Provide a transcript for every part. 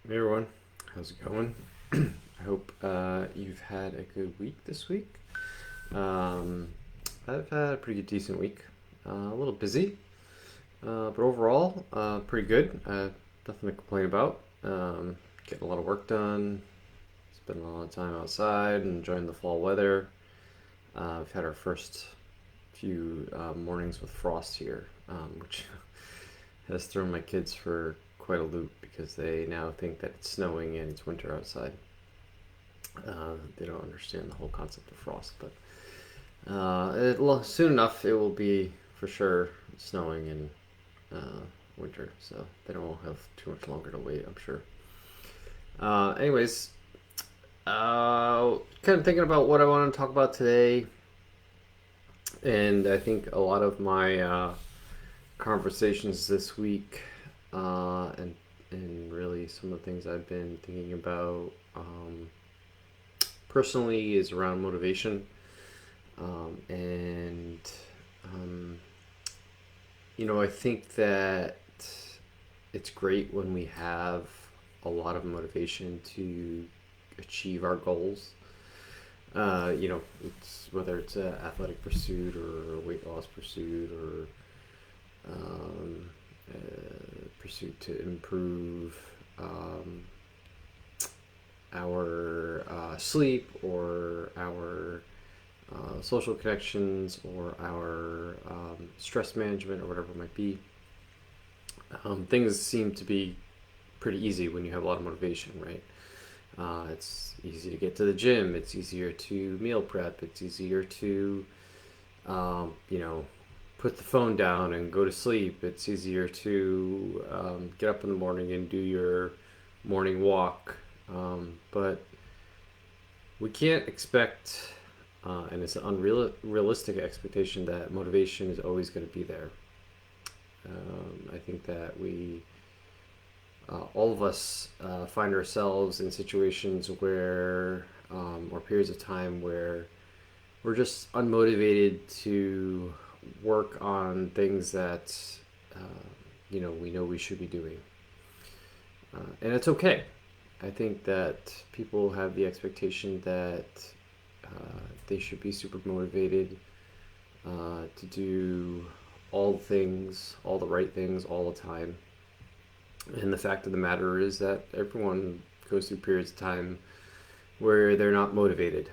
Hey everyone, how's it going? I hope you've had a good week this week. Um, I've had a pretty decent week. A little busy, but overall, pretty good. Nothing to complain about. Getting a lot of work done. Spending a lot of time outside, enjoying the fall weather. We've had our first few mornings with frost here, which has thrown my kids for quite a loop because they now think that it's snowing and it's winter outside. They don't understand the whole concept of frost, but soon enough it will be for sure snowing in winter, so they don't have too much longer to wait, I'm sure. Anyways, kind of thinking about what I want to talk about today, and I think a lot of my conversations this week, and really some of the things I've been thinking about personally is around motivation. And um, I think that it's great when we have a lot of motivation to achieve our goals. It's whether it's an athletic pursuit or a weight loss pursuit or pursuit to improve our sleep or our social connections or our stress management or whatever it might be. Things seem to be pretty easy when you have a lot of motivation, right? It's easy to get to the gym. It's easier to meal prep. It's easier to, you know, put the phone down and go to sleep. It's easier to get up in the morning and do your morning walk. But we can't expect, and it's an unrealistic expectation that motivation is always going to be there. I think that all of us, find ourselves in situations where, or periods of time where we're just unmotivated to work on things that, we know we should be doing. And it's okay. I think that people have the expectation that they should be super motivated to do all the things, all the right things, all the time. And the fact of the matter is that everyone goes through periods of time where they're not motivated.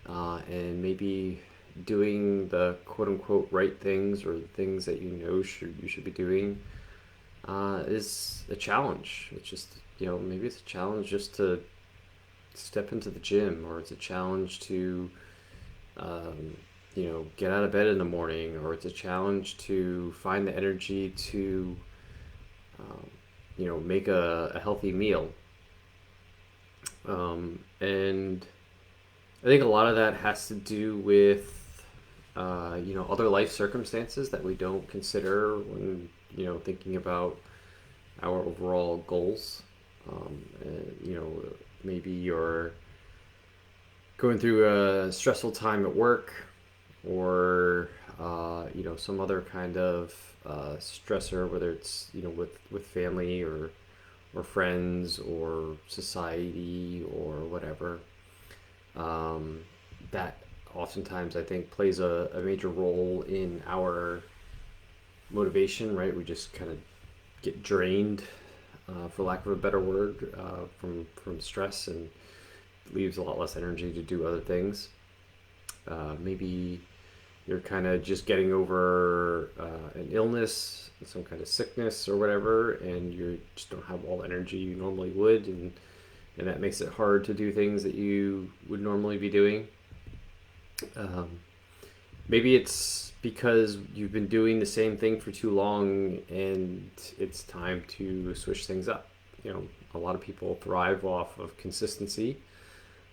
And maybe doing the quote unquote right things or the things that you should be doing is a challenge. It's just, maybe it's a challenge just to step into the gym, or it's a challenge to, get out of bed in the morning, or it's a challenge to find the energy to, um, make a healthy meal. And I think a lot of that has to do with, other life circumstances that we don't consider when, thinking about our overall goals. Maybe you're going through a stressful time at work, or some other kind of stressor, whether it's with family or friends or society or whatever. That oftentimes I think plays a major role in our motivation. Right, we just kind of get drained, for lack of a better word, from stress, and leaves a lot less energy to do other things. Maybe you're kind of just getting over an illness, some kind of sickness or whatever, and you just don't have all the energy you normally would, and that makes it hard to do things that you would normally be doing. Um, Maybe it's because you've been doing the same thing for too long, and it's time to switch things up. A lot of people thrive off of consistency,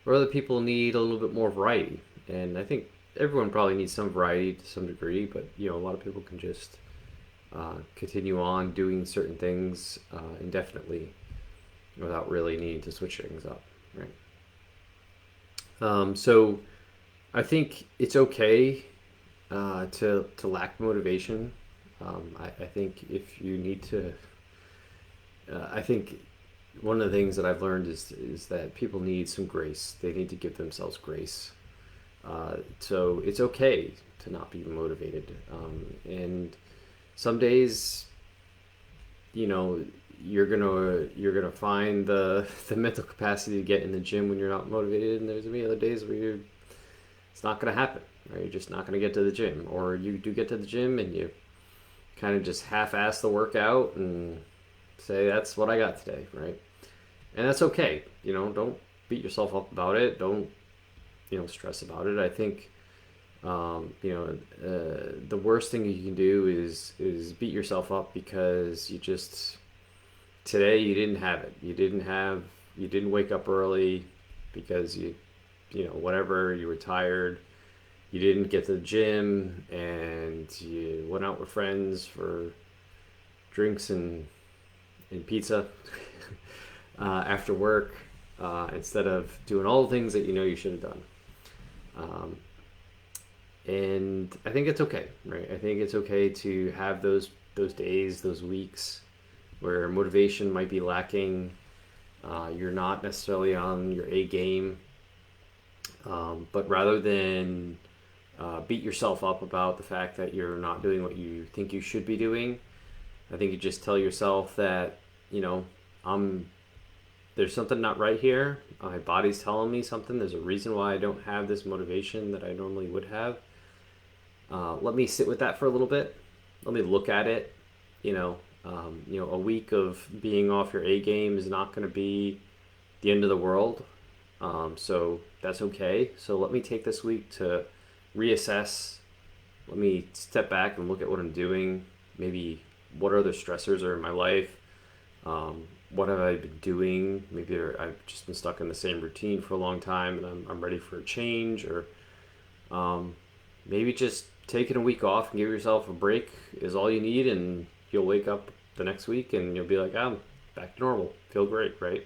or other people need a little bit more variety. And I think everyone probably needs some variety to some degree, but a lot of people can just continue on doing certain things indefinitely without really needing to switch things up, right? So I think it's okay to lack motivation. I think if you need to, I think one of the things that I've learned is that people need some grace. They need to give themselves grace. So it's okay to not be motivated. And some days, you know, you're gonna find the mental capacity to get in the gym when you're not motivated, and there's gonna be other days where it's not gonna happen. Right? You're just not gonna get to the gym, or you do get to the gym and you kind of just half-ass the workout and say that's what I got today, right? And that's okay. Don't beat yourself up about it. Don't stress about it. I think the worst thing you can do is beat yourself up because today you didn't have it. You didn't wake up early because whatever, you were tired. You didn't get to the gym and you went out with friends for drinks and pizza after work, instead of doing all the things that you should have done. Um, and I think it's okay, right? I think it's okay to have those days, those weeks where motivation might be lacking. You're not necessarily on your A game, but rather than beat yourself up about the fact that you're not doing what you think you should be doing, I think you just tell yourself that I'm there's something not right here. My body's telling me something. There's a reason why I don't have this motivation that I normally would have. Let me sit with that for a little bit. Let me look at it. A week of being off your A game is not going to be the end of the world. So that's okay. So let me take this week to reassess. Let me step back and look at what I'm doing. Maybe what other stressors are in my life. What have I been doing? Maybe I've just been stuck in the same routine for a long time and I'm ready for a change. Or maybe just taking a week off and give yourself a break is all you need, and you'll wake up the next week and you'll be like, I'm back to normal. Feel great, right?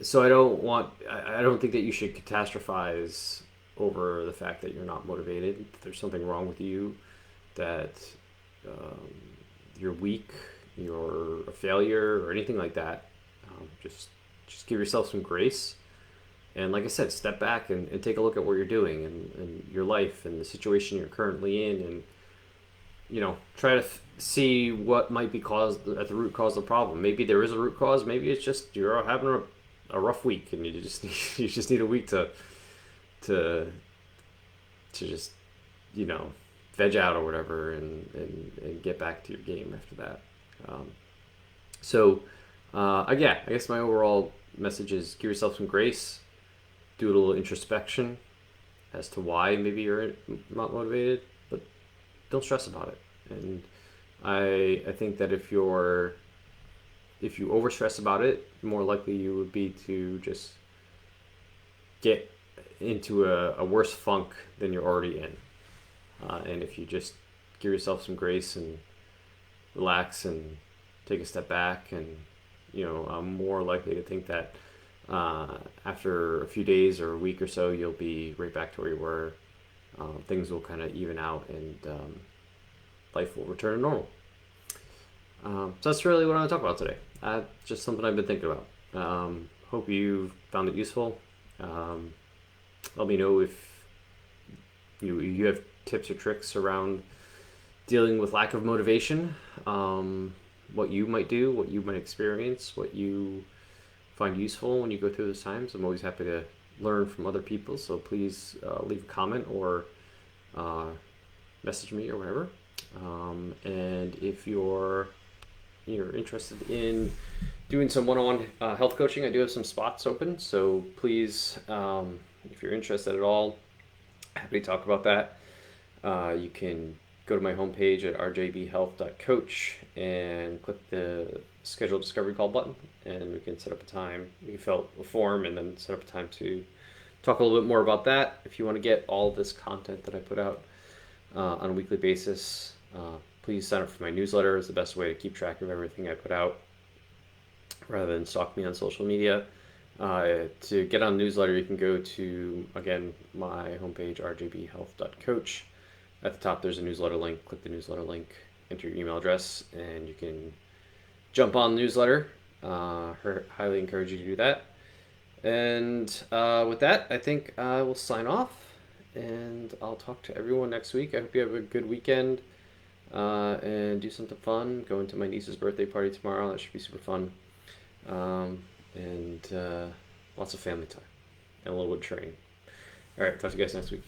So I don't think that you should catastrophize over the fact that you're not motivated. If there's something wrong with you, that um, you're weak, you're a failure, or anything like that. Just give yourself some grace. And like I said, step back and take a look at what you're doing and your life and the situation you're currently in, and try to see what might be caused at the root cause of the problem. Maybe there is a root cause. Maybe it's just you're having a rough week and you just you just need a week to just veg out or whatever, and get back to your game after that. Yeah, I guess my overall message is give yourself some grace, do a little introspection as to why maybe you're not motivated, but don't stress about it. And I think that if you over stress about it, more likely you would be to just get into a worse funk than you're already in. And if you just give yourself some grace and relax and take a step back, and I'm more likely to think that after a few days or a week or so, you'll be right back to where you were. Things will kind of even out, and life will return to normal. So that's really what I want to talk about today. Just something I've been thinking about. Hope you found it useful. Let me know if you have tips or tricks around dealing with lack of motivation. What you might do, what you might experience, what you find useful when you go through those times. I'm always happy to learn from other people, so please leave a comment or message me or whatever. And if you're interested in doing some one-on-one health coaching, I do have some spots open, so please, if you're interested at all, happy to talk about that. You can go to my homepage at rjbhealth.coach and click the schedule discovery call button, and we can set up a time. You can fill out a form and then set up a time to talk a little bit more about that. If you want to get all this content that I put out on a weekly basis, please sign up for my newsletter. It's the best way to keep track of everything I put out rather than stalk me on social media. To get on the newsletter, you can go to, again, my homepage, rjbhealth.coach. At the top, there's a newsletter link. Click the newsletter link, enter your email address, and you can jump on the newsletter. Highly encourage you to do that. And with that, I think I will sign off, and I'll talk to everyone next week. I hope you have a good weekend and do something fun. Going to my niece's birthday party tomorrow. That should be super fun. And lots of family time and a little bit of training. All right, talk to you guys next week.